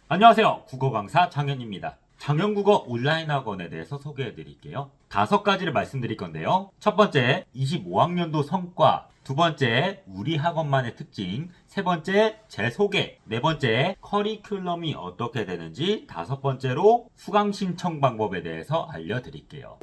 안녕하세요. 국어 강사 장현입니다. 장현국어 온라인 학원에 대해서 소개해 드릴게요. 5가지를 말씀드릴 건데요. 첫 번째, 25학년도 성과. 두 번째, 우리 학원만의 특징. 세 번째, 제 소개. 네 번째, 커리큘럼이 어떻게 되는지. 다섯 번째로 수강 신청 방법에 대해서 알려드릴게요.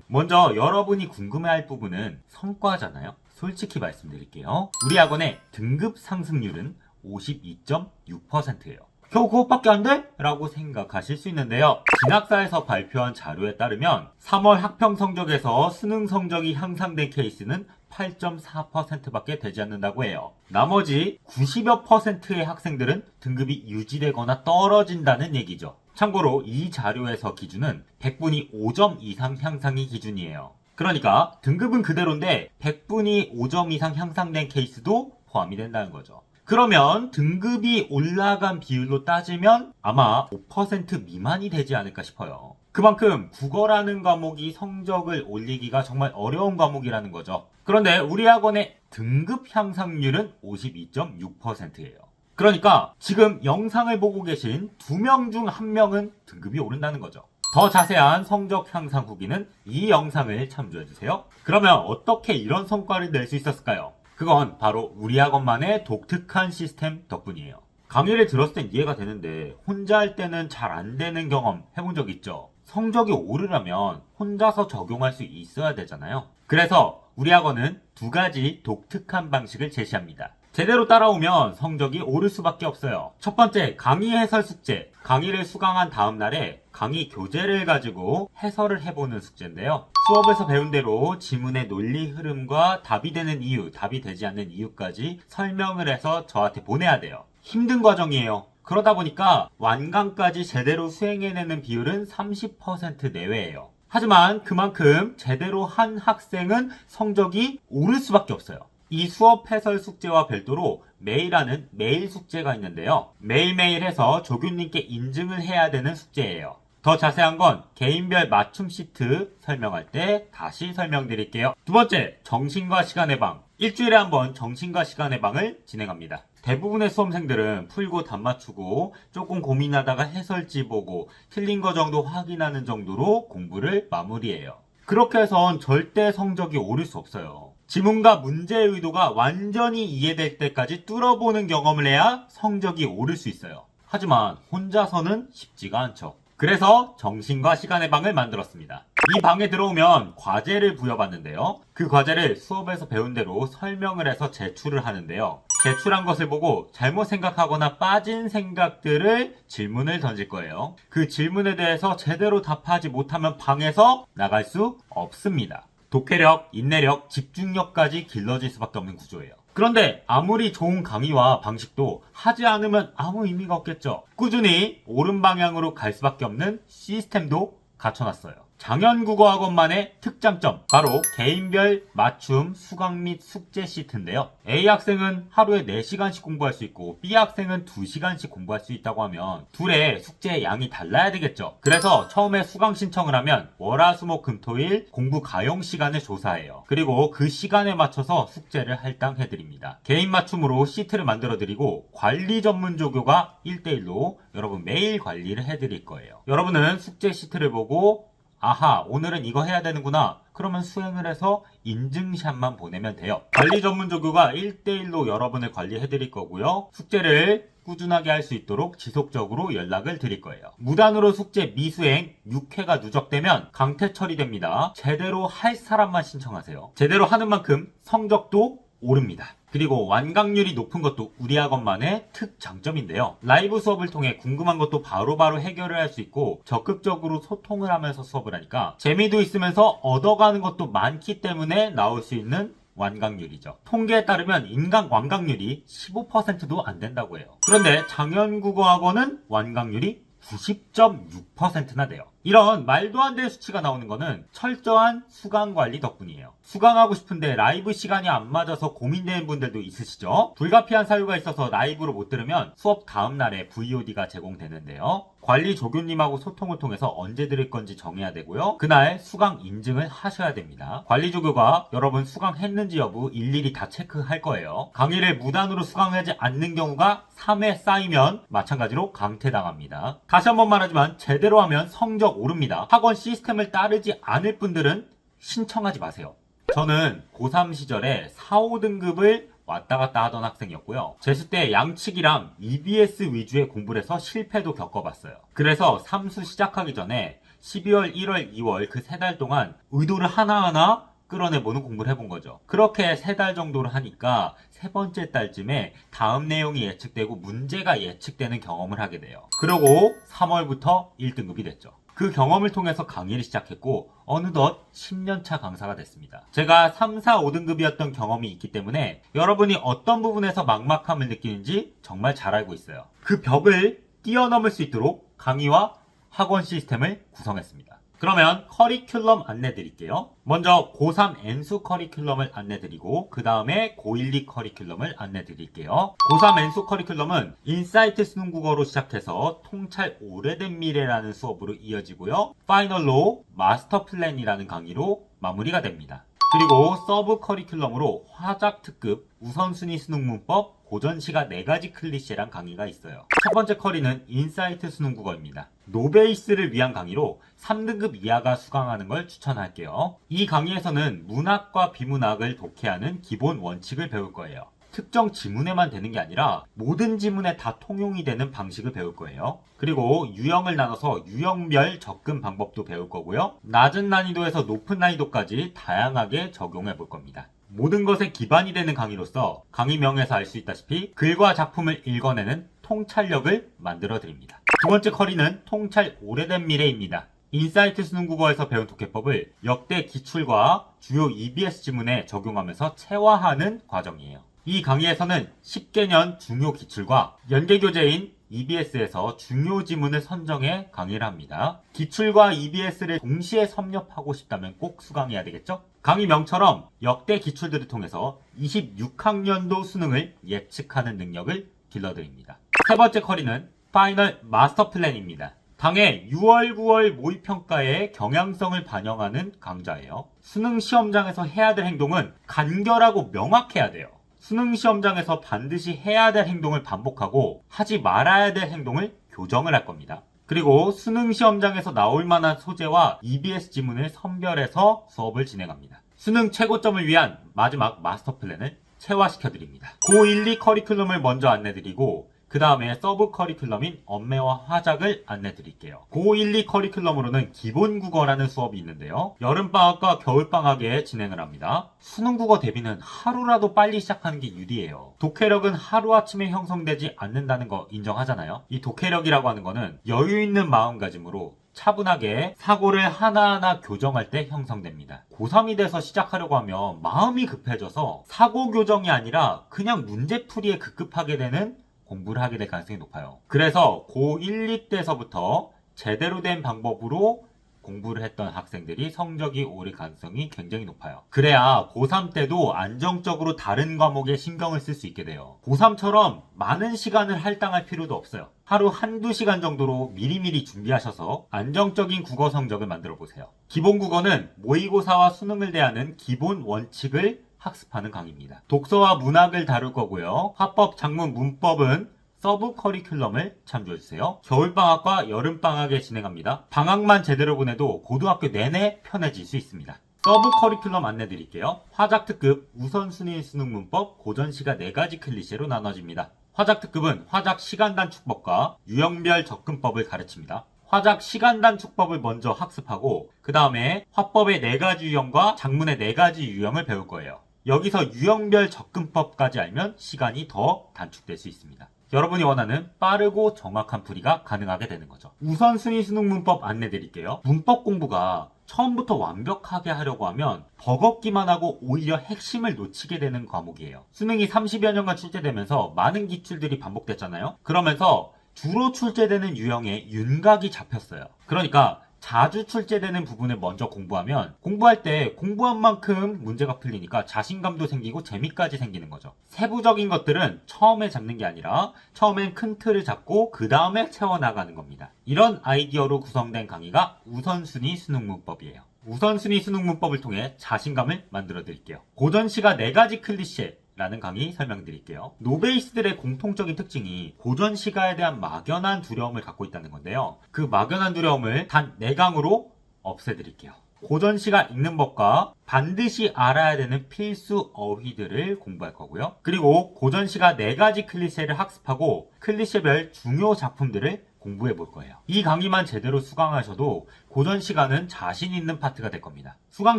먼저 여러분이 궁금해할 부분은 성과잖아요. 솔직히 말씀드릴게요. 우리 학원의 등급 상승률은 52.6%예요. 겨우 그것밖에 안 돼? 라고 생각하실 수 있는데요. 진학사에서 발표한 자료에 따르면 3월 학평 성적에서 수능 성적이 향상된 케이스는 8.4%밖에 되지 않는다고 해요. 나머지 90여 %의 학생들은 등급이 유지되거나 떨어진다는 얘기죠. 참고로 이 자료에서 기준은 100분이 5점 이상 향상이 기준이에요. 그러니까 등급은 그대로인데 100분이 5점 이상 향상된 케이스도 포함이 된다는 거죠. 그러면 등급이 올라간 비율로 따지면 아마 5% 미만이 되지 않을까 싶어요. 그만큼 국어라는 과목이 성적을 올리기가 정말 어려운 과목이라는 거죠. 그런데 우리 학원의 등급 향상률은 52.6%예요. 그러니까 지금 영상을 보고 계신 2명 중 1명은 등급이 오른다는 거죠. 더 자세한 성적 향상 후기는 이 영상을 참조해주세요. 그러면 어떻게 이런 성과를 낼 수 있었을까요? 그건 바로 우리 학원만의 독특한 시스템 덕분이에요. 강의를 들었을 땐 이해가 되는데 혼자 할 때는 잘 안 되는 경험 해본 적 있죠? 성적이 오르려면 혼자서 적용할 수 있어야 되잖아요. 그래서 우리 학원은 2가지 독특한 방식을 제시합니다. 제대로 따라오면 성적이 오를 수밖에 없어요. 첫 번째, 강의 해설 숙제. 강의를 수강한 다음 날에 강의 교재를 가지고 해설을 해보는 숙제인데요. 수업에서 배운 대로 지문의 논리 흐름과 답이 되는 이유, 답이 되지 않는 이유까지 설명을 해서 저한테 보내야 돼요. 힘든 과정이에요. 그러다 보니까 완강까지 제대로 수행해내는 비율은 30% 내외예요. 하지만 그만큼 제대로 한 학생은 성적이 오를 수밖에 없어요. 이 수업 해설 숙제와 별도로 매일 하는 숙제가 있는데요. 매일매일 해서 조교님께 인증을 해야 되는 숙제예요. 더 자세한 건 개인별 맞춤 시트 설명할 때 다시 설명드릴게요. 두 번째, 정신과 시간의 방. 일주일에 한 번 정신과 시간의 방을 진행합니다. 대부분의 수험생들은 풀고 답 맞추고 조금 고민하다가 해설지 보고 틀린 거 정도 확인하는 정도로 공부를 마무리해요. 그렇게 해선 절대 성적이 오를 수 없어요. 지문과 문제의 의도가 완전히 이해될 때까지 뚫어보는 경험을 해야 성적이 오를 수 있어요. 하지만 혼자서는 쉽지가 않죠. 그래서 정신과 시간의 방을 만들었습니다. 이 방에 들어오면 과제를 부여받는데요. 그 과제를 수업에서 배운 대로 설명을 해서 제출을 하는데요. 제출한 것을 보고 잘못 생각하거나 빠진 생각들을 질문을 던질 거예요. 그 질문에 대해서 제대로 답하지 못하면 방에서 나갈 수 없습니다. 독해력, 인내력, 집중력까지 길러질 수밖에 없는 구조예요. 그런데 아무리 좋은 강의와 방식도 하지 않으면 아무 의미가 없겠죠. 꾸준히 옳은 방향으로 갈 수밖에 없는 시스템도 갖춰놨어요. 장현국어학원만의 특장점, 바로 개인별 맞춤 수강 및 숙제 시트인데요. A 학생은 하루에 4시간씩 공부할 수 있고 B 학생은 2시간씩 공부할 수 있다고 하면 둘의 숙제의 양이 달라야 되겠죠. 그래서 처음에 수강 신청을 하면 월화수목금토일 공부 가용 시간을 조사해요. 그리고 그 시간에 맞춰서 숙제를 할당해드립니다. 개인 맞춤으로 시트를 만들어드리고 관리 전문 조교가 1대1로 여러분 매일 관리를 해드릴 거예요. 여러분은 숙제 시트를 보고 아하, 오늘은 이거 해야 되는구나. 그러면 수행을 해서 인증샷만 보내면 돼요. 관리 전문 조교가 1대1로 여러분을 관리해 드릴 거고요. 숙제를 꾸준하게 할 수 있도록 지속적으로 연락을 드릴 거예요. 무단으로 숙제 미수행 6회가 누적되면 강퇴 처리됩니다. 제대로 할 사람만 신청하세요. 제대로 하는 만큼 성적도 오릅니다. 그리고 완강률이 높은 것도 우리 학원만의 특장점인데요. 라이브 수업을 통해 궁금한 것도 바로바로 해결을 할 수 있고 적극적으로 소통을 하면서 수업을 하니까 재미도 있으면서 얻어가는 것도 많기 때문에 나올 수 있는 완강률이죠. 통계에 따르면 인간 완강률이 15%도 안 된다고 해요. 그런데 장현국어학원은 완강률이 90.6%나 돼요. 이런 말도 안 되는 수치가 나오는 거는 철저한 수강 관리 덕분이에요. 수강하고 싶은데 라이브 시간이 안 맞아서 고민되는 분들도 있으시죠? 불가피한 사유가 있어서 라이브로 못 들으면 수업 다음날에 VOD가 제공되는데요. 관리 조교님하고 소통을 통해서 언제 들을 건지 정해야 되고요. 그날 수강 인증을 하셔야 됩니다. 관리 조교가 여러분 수강했는지 여부 일일이 다 체크할 거예요. 강의를 무단으로 수강하지 않는 경우가 3회 쌓이면 마찬가지로 강퇴당합니다. 다시 한번 말하지만 제대로 하면 성적 오릅니다. 학원 시스템을 따르지 않을 분들은 신청하지 마세요. 저는 고3 시절에 4, 5등급을 왔다 갔다 하던 학생이었고요. 재수 때 양측이랑 EBS 위주의 공부를 해서 실패도 겪어봤어요. 그래서 삼수 시작하기 전에 12월, 1월, 2월 그 3달 동안 의도를 하나하나 끌어내보는 공부를 해본 거죠. 그렇게 3달 정도를 하니까 세 번째 달쯤에 다음 내용이 예측되고 문제가 예측되는 경험을 하게 돼요. 그러고 3월부터 1등급이 됐죠. 그 경험을 통해서 강의를 시작했고 어느덧 10년차 강사가 됐습니다. 제가 3, 4, 5등급이었던 경험이 있기 때문에 여러분이 어떤 부분에서 막막함을 느끼는지 정말 잘 알고 있어요. 그 벽을 뛰어넘을 수 있도록 강의와 학원 시스템을 구성했습니다. 그러면 커리큘럼 안내 드릴게요. 먼저 고3 N수 커리큘럼을 안내 드리고 그 다음에 고1, 2 커리큘럼을 안내 드릴게요. 고3 N수 커리큘럼은 인사이트 수능 국어로 시작해서 통찰 오래된 미래라는 수업으로 이어지고요. 파이널로 마스터 플랜이라는 강의로 마무리가 됩니다. 그리고 서브 커리큘럼으로 화작 특급 우선순위 수능 문법 고전시가 4가지 클리셰란 강의가 있어요. 첫 번째 커리는 인사이트 수능 국어입니다. 노베이스를 위한 강의로 3등급 이하가 수강하는 걸 추천할게요. 이 강의에서는 문학과 비문학을 독해하는 기본 원칙을 배울 거예요. 특정 지문에만 되는 게 아니라 모든 지문에 다 통용이 되는 방식을 배울 거예요. 그리고 유형을 나눠서 유형별 접근 방법도 배울 거고요. 낮은 난이도에서 높은 난이도까지 다양하게 적용해 볼 겁니다. 모든 것에 기반이 되는 강의로서 강의명에서 알 수 있다시피 글과 작품을 읽어내는 통찰력을 만들어 드립니다. 두 번째 커리는 통찰 오래된 미래입니다. 인사이트 수능 국어에서 배운 독해법을 역대 기출과 주요 EBS 지문에 적용하면서 체화하는 과정이에요. 이 강의에서는 10개년 중요 기출과 연계교재인 EBS에서 중요 지문을 선정해 강의를 합니다. 기출과 EBS를 동시에 섭렵하고 싶다면 꼭 수강해야 되겠죠? 강의명처럼 역대 기출들을 통해서 26학년도 수능을 예측하는 능력을 길러드립니다. 세 번째 커리는 파이널 마스터 플랜입니다. 당해 6월, 9월 모의평가의 경향성을 반영하는 강좌예요. 수능 시험장에서 해야 될 행동은 간결하고 명확해야 돼요. 수능 시험장에서 반드시 해야 될 행동을 반복하고 하지 말아야 될 행동을 교정을 할 겁니다. 그리고 수능 시험장에서 나올 만한 소재와 EBS 지문을 선별해서 수업을 진행합니다. 수능 최고점을 위한 마지막 마스터 플랜을 체화시켜드립니다. 고1, 2 커리큘럼을 먼저 안내드리고 그 다음에 서브 커리큘럼인 언매와 화작을 안내드릴게요. 고1, 2 커리큘럼으로는 기본 국어라는 수업이 있는데요. 여름방학과 겨울방학에 진행을 합니다. 수능 국어 대비는 하루라도 빨리 시작하는 게 유리해요. 독해력은 하루아침에 형성되지 않는다는 거 인정하잖아요. 이 독해력이라고 하는 거는 여유 있는 마음가짐으로 차분하게 사고를 하나하나 교정할 때 형성됩니다. 고3이 돼서 시작하려고 하면 마음이 급해져서 사고 교정이 아니라 그냥 문제풀이에 급급하게 되는 공부를 하게 될 가능성이 높아요. 그래서 고1, 2 때서부터 제대로 된 방법으로 공부를 했던 학생들이 성적이 오를 가능성이 굉장히 높아요. 그래야 고3 때도 안정적으로 다른 과목에 신경을 쓸 수 있게 돼요. 고3처럼 많은 시간을 할당할 필요도 없어요. 하루 한두 시간 정도로 미리미리 준비하셔서 안정적인 국어 성적을 만들어 보세요. 기본 국어는 모의고사와 수능을 대하는 기본 원칙을 학습하는 강의입니다. 독서와 문학을 다룰 거고요. 화법, 작문, 문법은 서브 커리큘럼을 참조해주세요. 겨울방학과 여름방학에 진행합니다. 방학만 제대로 보내도 고등학교 내내 편해질 수 있습니다. 서브 커리큘럼 안내드릴게요. 화작특급, 우선순위 수능 문법, 고전시가 4가지 클리셰로 나눠집니다. 화작특급은 화작 시간단축법과 유형별 접근법을 가르칩니다. 화작 시간단축법을 먼저 학습하고 그 다음에 화법의 4가지 유형과 작문의 4가지 유형을 배울 거예요. 여기서 유형별 접근법까지 알면 시간이 더 단축될 수 있습니다. 여러분이 원하는 빠르고 정확한 풀이가 가능하게 되는 거죠. 우선순위 수능 문법 안내드릴게요. 문법 공부가 처음부터 완벽하게 하려고 하면 버겁기만 하고 오히려 핵심을 놓치게 되는 과목이에요. 수능이 30여 년간 출제되면서 많은 기출들이 반복됐잖아요. 그러면서 주로 출제되는 유형에 윤곽이 잡혔어요. 그러니까 자주 출제되는 부분을 먼저 공부하면 공부할 때 공부한 만큼 문제가 풀리니까 자신감도 생기고 재미까지 생기는 거죠. 세부적인 것들은 처음에 잡는 게 아니라 처음엔 큰 틀을 잡고 그 다음에 채워나가는 겁니다. 이런 아이디어로 구성된 강의가 우선순위 수능 문법이에요. 우선순위 수능 문법을 통해 자신감을 만들어 드릴게요. 고전시가 4가지 클리셰 라는 강의 설명드릴게요. 노베이스들의 공통적인 특징이 고전 시가에 대한 막연한 두려움을 갖고 있다는 건데요. 그 막연한 두려움을 단 4강으로 없애드릴게요. 고전 시가 읽는 법과 반드시 알아야 되는 필수 어휘들을 공부할 거고요. 그리고 고전 시가 4가지 클리셰를 학습하고 클리셰별 중요 작품들을 공부해 볼 거예요. 이 강의만 제대로 수강하셔도 고전 시간은 자신 있는 파트가 될 겁니다. 수강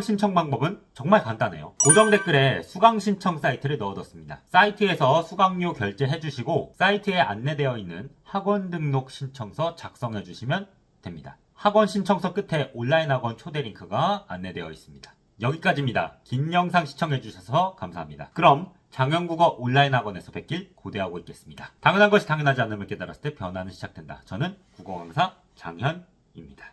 신청 방법은 정말 간단해요. 고정 댓글에 수강 신청 사이트를 넣어뒀습니다. 사이트에서 수강료 결제해 주시고 사이트에 안내되어 있는 학원 등록 신청서 작성해 주시면 됩니다. 학원 신청서 끝에 온라인 학원 초대 링크가 안내되어 있습니다. 여기까지입니다. 긴 영상 시청해 주셔서 감사합니다. 그럼 장현국어 온라인 학원에서 뵙길 고대하고 있겠습니다. 당연한 것이 당연하지 않음을 깨달았을 때 변화는 시작된다. 저는 국어 강사 장현입니다.